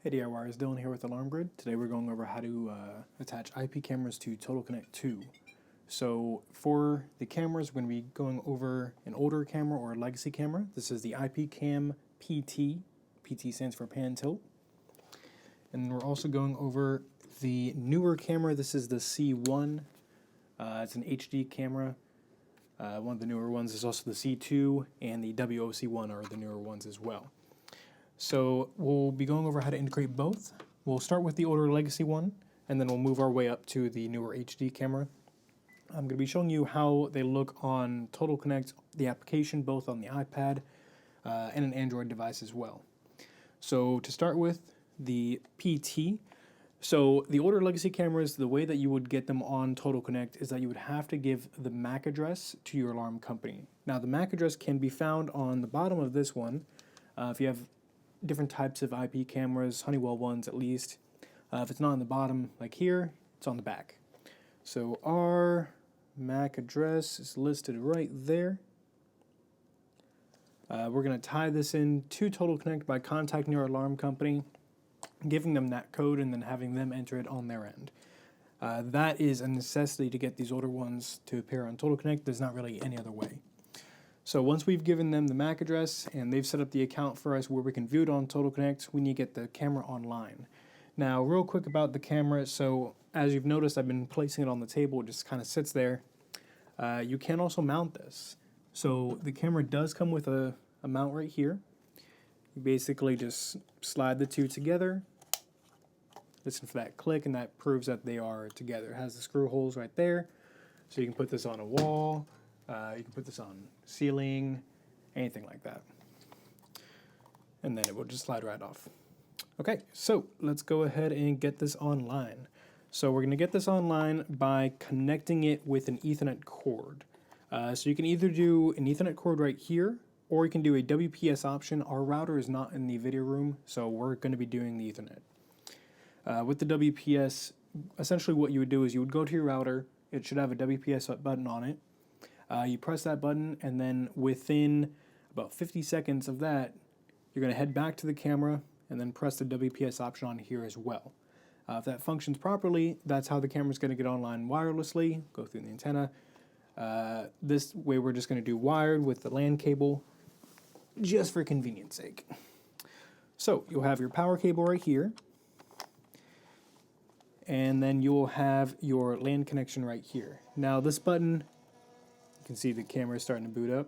Hey DIYers, Dylan here with Alarm Grid. Today we're going over how to attach IP cameras to Total Connect 2. So for the cameras, we're going to be going over an older camera or a legacy camera. This is the IP Cam PT. PT stands for pan tilt. And we're also going over the newer camera. This is the C1. It's an HD camera. One of the newer ones is also the C2, and the WOC1 are the newer ones as well. So we'll be going over how to integrate both. We'll start with the older legacy one, and then we'll move our way up to the newer HD camera. I'm going to be showing you how they look on Total Connect, the application, both on the iPad and an Android device as well. So to start with, the PT. So the older legacy cameras, the way that you would get them on Total Connect is that you would have to give the MAC address to your alarm company. Now the MAC address can be found on the bottom of this one. If you have different types of IP cameras, Honeywell ones at least. If it's not on the bottom, like here, it's on the back. So our MAC address is listed right there. We're going to tie this in to Total Connect by contacting your alarm company, giving them that code, and then having them enter it on their end. That is a necessity to get these older ones to appear on Total Connect. There's not really any other way. So once we've given them the MAC address and they've set up the account for us where we can view it on Total Connect, we need to get the camera online. Now, real quick about the camera. So as you've noticed, I've been placing it on the table. It just kind of sits there. You can also mount this. So the camera does come with a mount right here. You basically just slide the two together. Listen for that click, and that proves that they are together. It has the screw holes right there. So you can put this on a wall. You can put this on ceiling, anything like that. And then it will just slide right off. Okay, so let's go ahead and get this online. So we're going to get this online by connecting it with an Ethernet cord. So you can either do an Ethernet cord right here, or you can do a WPS option. Our router is not in the video room, so we're going to be doing the Ethernet. With the WPS, essentially what you would do is you would go to your router. It should have a WPS button on it. You press that button, and then within about 50 seconds of that, you're going to head back to the camera and then press the WPS option on here as well. If that functions properly, that's how the camera's going to get online wirelessly, go through the antenna. This way we're just going to do wired with the LAN cable, just for convenience sake. So you'll have your power cable right here, and then you'll have your LAN connection right here. Now this button, you can see the camera is starting to boot up.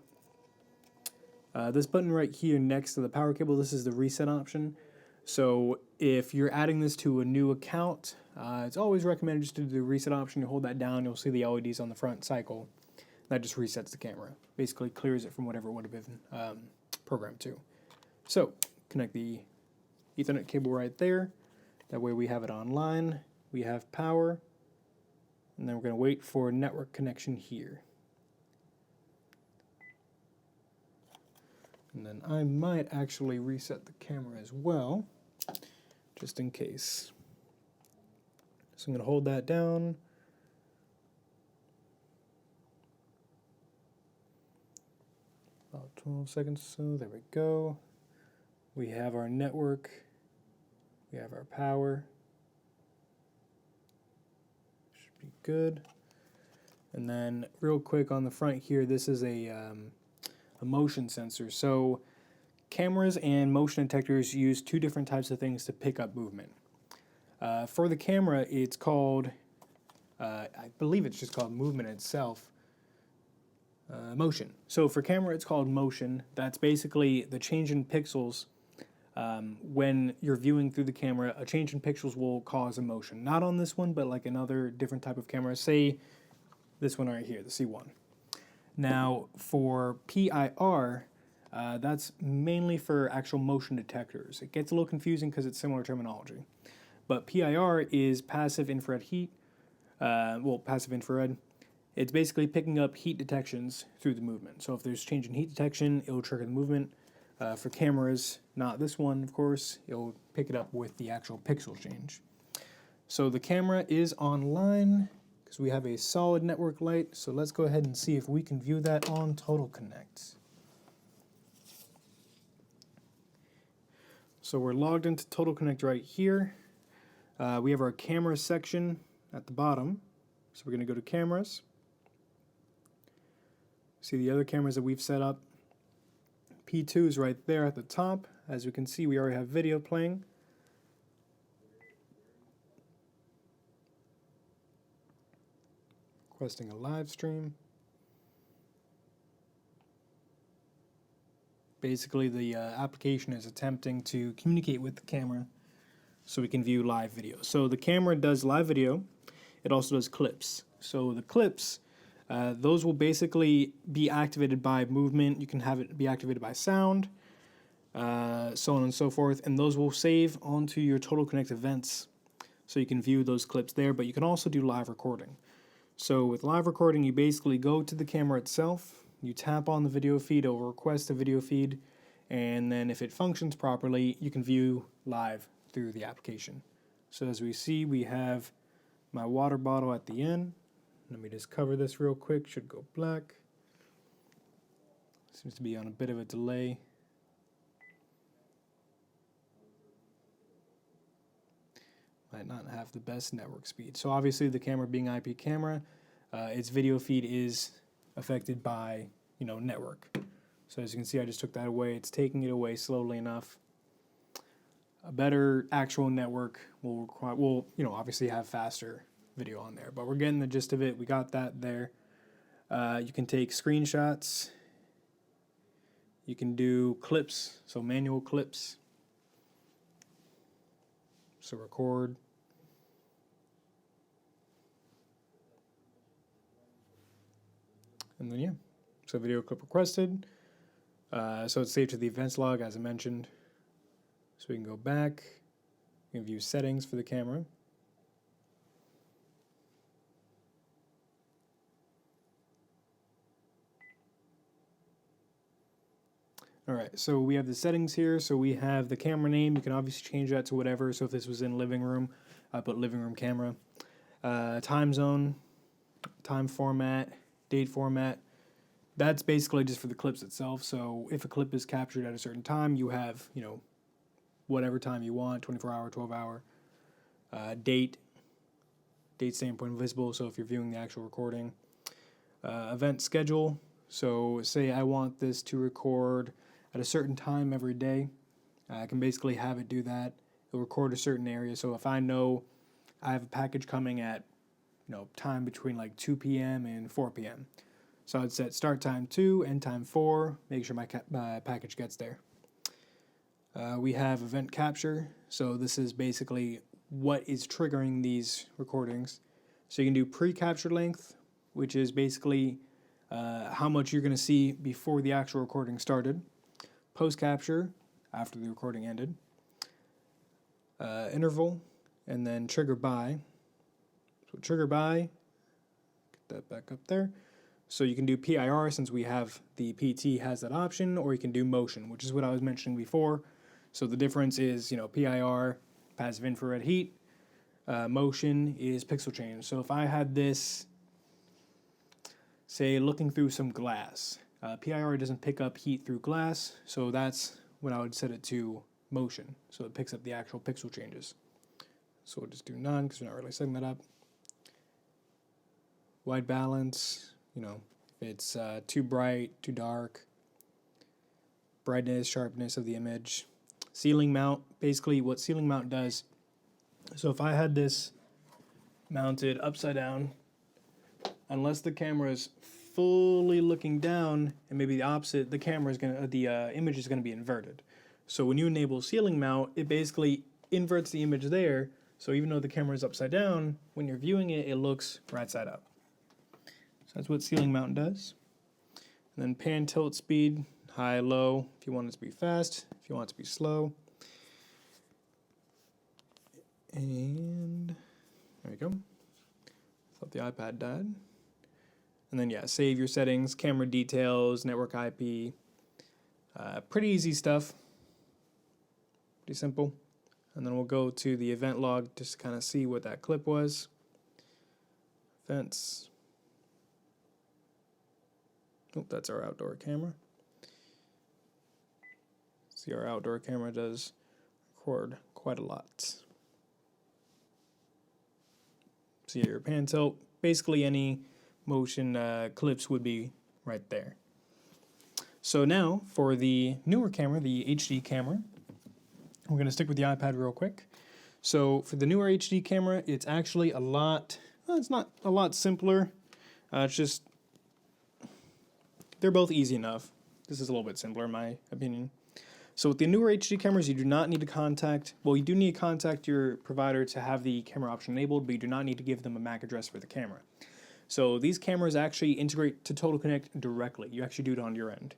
This button right here next to the power cable, this is the reset option. So if you're adding this to a new account, it's always recommended just to do the reset option. You hold that down, you'll see the LEDs on the front cycle. That just resets the camera. Basically clears it from whatever it would have been programmed to. So connect the Ethernet cable right there. That way we have it online. We have power. And then we're going to wait for network connection here. And then I might actually reset the camera as well, just in case. So I'm going to hold that down. About 12 seconds or so. There we go. We have our network. We have our power. Should be good. And then real quick on the front here, this is a motion sensor. So cameras and motion detectors use two different types of things to pick up movement. For the camera, it's called, I believe it's just called movement itself, motion. So for camera, it's called motion. That's basically the change in pixels. When you're viewing through the camera, a change in pixels will cause a motion. Not on this one, but like another different type of camera. Say this one right here, the C1. Now, for PIR, that's mainly for actual motion detectors. It gets a little confusing because it's similar terminology. But PIR is passive infrared heat. Passive infrared. It's basically picking up heat detections through the movement. So if there's change in heat detection, it'll trigger the movement. For cameras, not this one, of course, it'll pick it up with the actual pixel change. So the camera is online, because we have a solid network light, so let's go ahead and see if we can view that on Total Connect. So we're logged into Total Connect right here. We have our camera section at the bottom. So we're going to go to cameras. See the other cameras that we've set up. P2 is right there at the top. As you can see, we already have video playing. Requesting a live stream. Basically, the application is attempting to communicate with the camera so we can view live video. So the camera does live video. It also does clips. So the clips, those will basically be activated by movement. You can have it be activated by sound, so on and so forth. And those will save onto your Total Connect events. So you can view those clips there, but you can also do live recording. So with live recording, you basically go to the camera itself, you tap on the video feed, it will request a video feed, and then if it functions properly, you can view live through the application. So as we see, we have my water bottle at the end. Let me just cover this real quick, should go black. Seems to be on a bit of a delay. Might not have the best network speed. So obviously the camera being IP camera, its video feed is affected by, network. So as you can see, I just took that away. It's taking it away slowly enough. A better actual network will obviously have faster video on there, but we're getting the gist of it. We got that there. You can take screenshots. You can do clips, so manual clips. So record. And then, yeah. So video clip requested. So it's saved to the events log, as I mentioned. So we can go back. We can view settings for the camera. All right, so we have the settings here. So we have the camera name. You can obviously change that to whatever. So if this was in living room, I put living room camera. Time zone, time format, date format. That's basically just for the clips itself. So if a clip is captured at a certain time, you have, whatever time you want, 24 hour, 12 hour. Date staying point visible. So if you're viewing the actual recording. Event schedule. So say I want this to record at a certain time every day. I can basically have it do that. It'll record a certain area. So if I know I have a package coming at, time between like 2 p.m. and 4 p.m. So I'd set start time 2, end time 4, make sure my package gets there. We have event capture. So this is basically what is triggering these recordings. So you can do pre-capture length, which is basically how much you're going to see before the actual recording started. Post-capture, after the recording ended. Interval, and then trigger by. So trigger by, get that back up there. So you can do PIR since we have the PT has that option, or you can do motion, which is what I was mentioning before. So the difference is, PIR, passive infrared heat. Motion is pixel change. So if I had this, say, looking through some glass, PIR doesn't pick up heat through glass, so that's when I would set it to motion. So it picks up the actual pixel changes. So we'll just do none because we're not really setting that up. White balance, if it's too bright, too dark. Brightness, sharpness of the image. Ceiling mount, basically what ceiling mount does. So if I had this mounted upside down, unless the camera is fully looking down, and maybe the opposite, the image is gonna be inverted. So when you enable ceiling mount, it basically inverts the image there. So even though the camera is upside down, when you're viewing it, it looks right side up. So that's what ceiling mount does. And then pan tilt speed, high, low, if you want it to be fast, if you want it to be slow. And there we go. Thought the iPad died. And then, save your settings, camera details, network IP. Pretty easy stuff. Pretty simple. And then we'll go to the event log just to kind of see what that clip was. Events. Oh, that's our outdoor camera. See, our outdoor camera does record quite a lot. So your pan tilt, basically any motion clips would be right there. So now for the newer camera, the HD camera, we're going to stick with the iPad real quick. So for the newer HD camera, it's actually a lot, well, it's not a lot simpler. It's just, they're both easy enough. This is a little bit simpler in my opinion. So with the newer HD cameras, you do not need to contact, well, you do need to contact your provider to have the camera option enabled, but you do not need to give them a MAC address for the camera. So these cameras actually integrate to Total Connect directly. You actually do it on your end.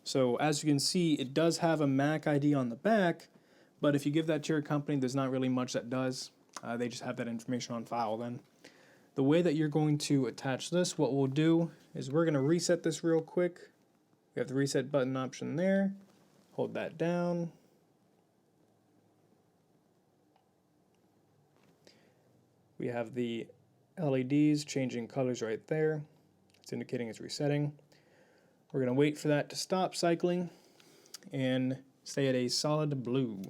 So as you can see, it does have a MAC ID on the back, but if you give that to your company, there's not really much that does. They just have that information on file then. The way that you're going to attach this, what we'll do is we're going to reset this real quick. We have the reset button option there. Hold that down. We have the LEDs changing colors right there. It's indicating it's resetting. We're going to wait for that to stop cycling and stay at a solid blue.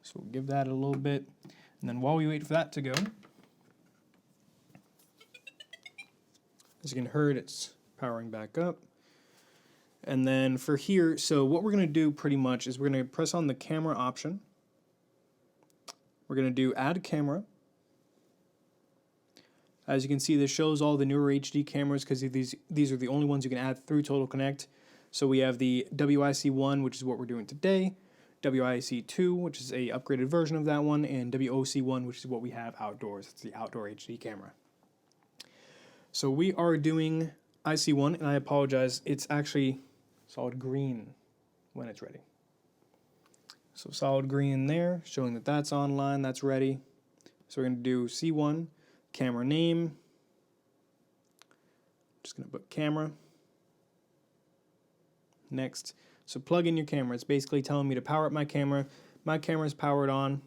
So we'll give that a little bit. And then while we wait for that to go, as you can hear, it's powering back up. And then for here, so what we're going to do pretty much is we're going to press on the camera option. We're going to do add camera. As you can see, this shows all the newer HD cameras because these are the only ones you can add through Total Connect. So we have the WIC1, which is what we're doing today, WIC2, which is a upgraded version of that one, and WOC1, which is what we have outdoors. It's the outdoor HD camera. So we are doing IC1, and I apologize, it's actually solid green when it's ready. So solid green there, showing that that's online, that's ready. So we're going to do C1, camera name. Just going to put camera. Next. So plug in your camera. It's basically telling me to power up my camera. My camera is powered on.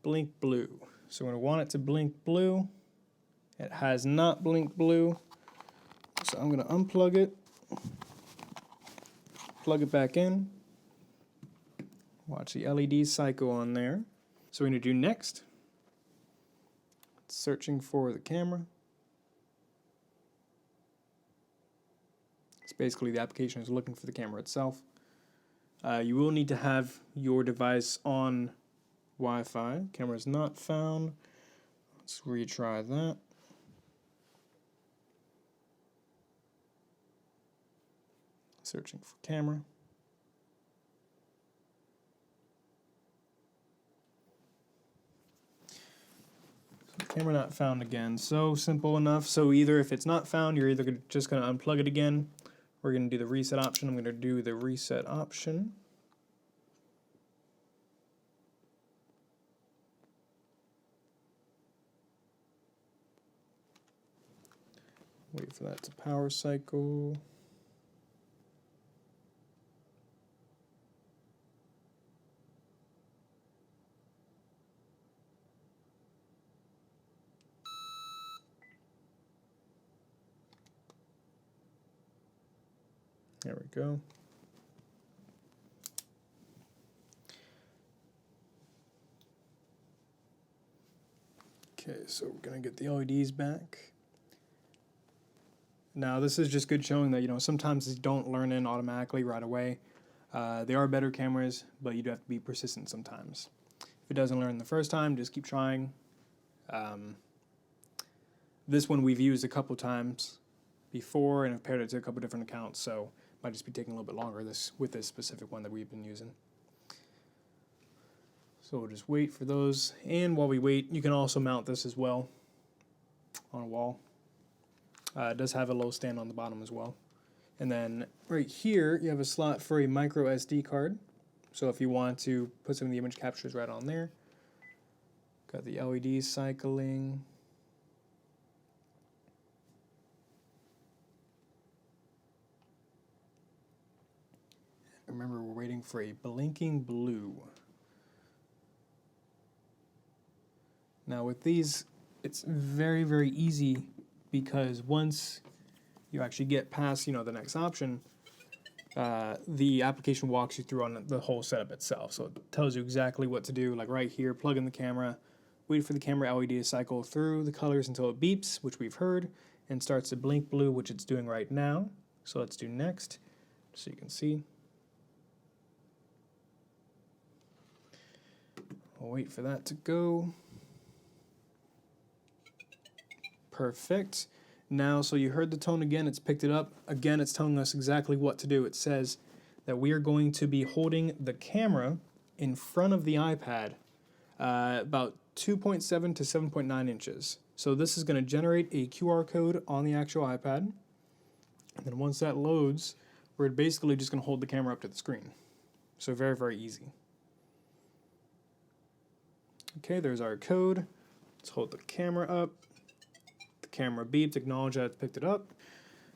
Blink blue. So we're going to want it to blink blue. It has not blinked blue. So I'm going to unplug it. Plug it back in. Watch the LED cycle on there. So we're going to do next. It's searching for the camera. It's basically the application is looking for the camera itself. You will need to have your device on Wi-Fi. Camera is not found. Let's retry that. Searching for camera. Camera not found again. So simple enough. So either if it's not found, you're either just going to unplug it again. We're going to do the reset option. I'm going to do the reset option. Wait for that to power cycle. There we go. Okay, so we're going to get the LEDs back. Now this is just good showing that, sometimes these don't learn in automatically right away. They are better cameras, but you do have to be persistent sometimes. If it doesn't learn the first time, just keep trying. This one we've used a couple times before and have paired it to a couple different accounts, so it might just be taking a little bit longer with this specific one that we've been using. So we'll just wait for those, and while we wait, you can also mount this as well on a wall. It does have a low stand on the bottom as well. And then right here, you have a slot for a micro SD card. So if you want to put some of the image captures right on there. Got the LEDs cycling. Remember, we're waiting for a blinking blue. Now with these, it's very, very easy because once you actually get past, the next option, the application walks you through on the whole setup itself. So it tells you exactly what to do. Like right here, plug in the camera, wait for the camera LED to cycle through the colors until it beeps, which we've heard, and starts to blink blue, which it's doing right now. So let's do next, so you can see. I'll wait for that to go. Perfect. Now, so you heard the tone again, it's picked it up. Again, it's telling us exactly what to do. It says that we are going to be holding the camera in front of the iPad, about 2.7 to 7.9 inches. So this is going to generate a QR code on the actual iPad. And then once that loads, we're basically just going to hold the camera up to the screen. So very, very easy. Okay, there's our code. Let's hold the camera up. The camera beeps, acknowledge that it's picked it up.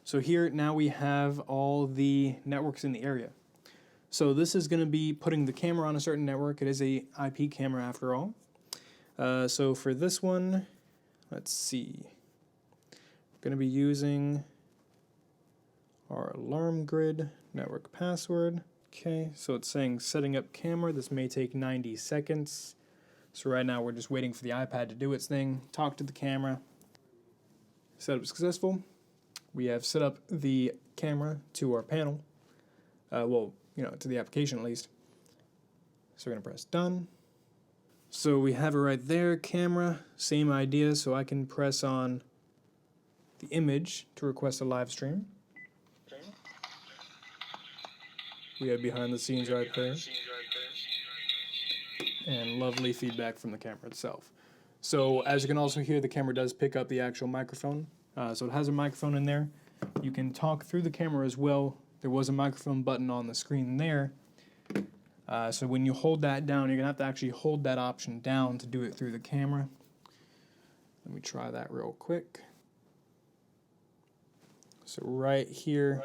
So here, now we have all the networks in the area. So this is going to be putting the camera on a certain network. It is a IP camera after all. So for this one, let's see. We're going to be using our alarm grid network password. Okay, so it's saying setting up camera. This may take 90 seconds. So right now we're just waiting for the iPad to do its thing, talk to the camera. Setup successful. We have set up the camera to our panel. Well, you know, to the application at least. So we're gonna press done. So we have it right there, camera, same idea. So I can press on the image to request a live stream. We have behind the scenes right there. And lovely feedback from the camera itself. So as you can also hear, the camera does pick up the actual microphone. So it has a microphone in there. You can talk through the camera as well. There was a microphone button on the screen there. So when you hold that down, you're gonna have to actually hold that option down to do it through the camera. Let me try that real quick. So right here,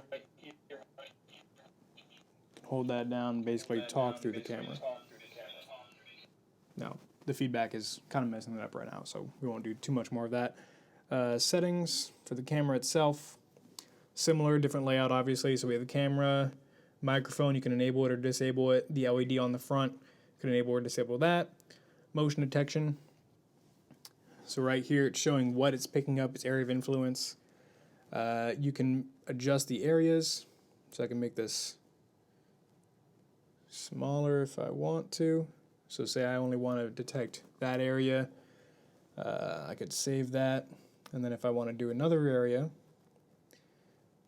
hold that down, basically talk through the camera. Now, the feedback is kind of messing it up right now, so we won't do too much more of that. Settings for the camera itself, similar, different layout obviously. So we have the camera, microphone, you can enable it or disable it. The LED on the front, you can enable or disable that. Motion detection. So right here it's showing what it's picking up, its area of influence. You can adjust the areas, so I can make this smaller if I want to. So say I only want to detect that area, I could save that. And then if I want to do another area,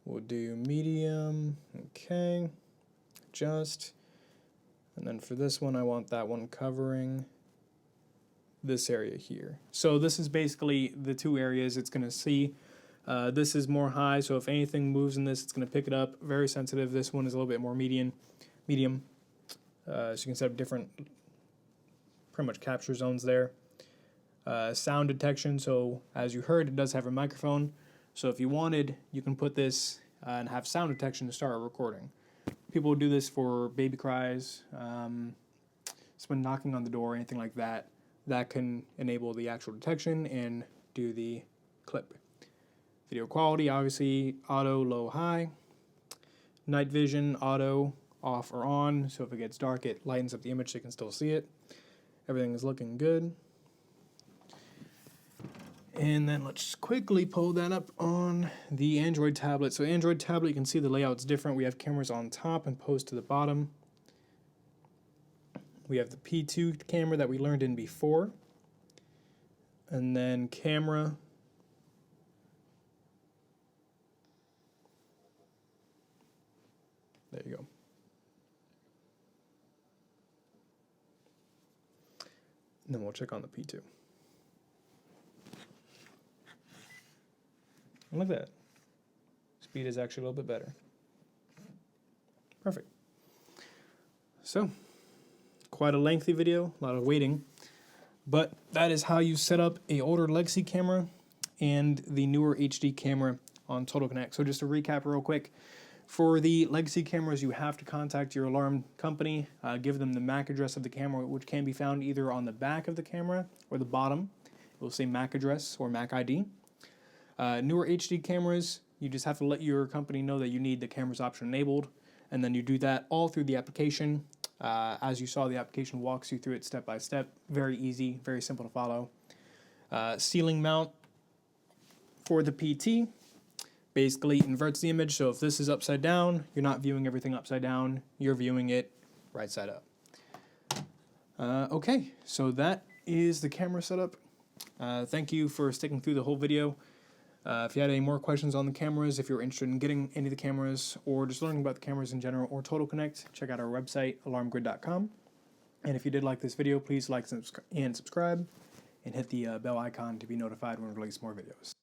we'll do medium, okay, adjust. And then for this one, I want that one covering this area here. So this is basically the two areas it's going to see. This is more high, so if anything moves in this, it's going to pick it up. Very sensitive. This one is a little bit more medium. So you can set up different pretty much capture zones there. Sound detection, so as you heard, it does have a microphone. So if you wanted, you can put this and have sound detection to start a recording. People do this for baby cries, someone knocking on the door, anything like that. That can enable the actual detection and do the clip. Video quality, obviously, auto, low, high. Night vision, auto, off or on. So if it gets dark, it lightens up the image so you can still see it. Everything is looking good. And then let's quickly pull that up on the Android tablet. So Android tablet, you can see the layout's different. We have cameras on top and post to the bottom. We have the P2 camera that we learned in before. And then camera. There you go. And then we'll check on the P2. And look at that. Speed is actually a little bit better. Perfect. So, quite a lengthy video, a lot of waiting. But that is how you set up a older legacy camera and the newer HD camera on Total Connect. So just to recap real quick, for the legacy cameras, you have to contact your alarm company, give them the MAC address of the camera, which can be found either on the back of the camera or the bottom. It will say MAC address or MAC ID. Newer HD cameras, you just have to let your company know that you need the cameras option enabled. And then you do that all through the application. As you saw, the application walks you through it step by step. Very easy, very simple to follow. Ceiling mount for the PT basically inverts the image. So if this is upside down, you're not viewing everything upside down. You're viewing it right side up. Okay, so that is the camera setup. Thank you for sticking through the whole video. If you had any more questions on the cameras, if you're interested in getting any of the cameras, or just learning about the cameras in general, or Total Connect, check out our website, alarmgrid.com. And if you did like this video, please like and subscribe, and hit the bell icon to be notified when we release more videos.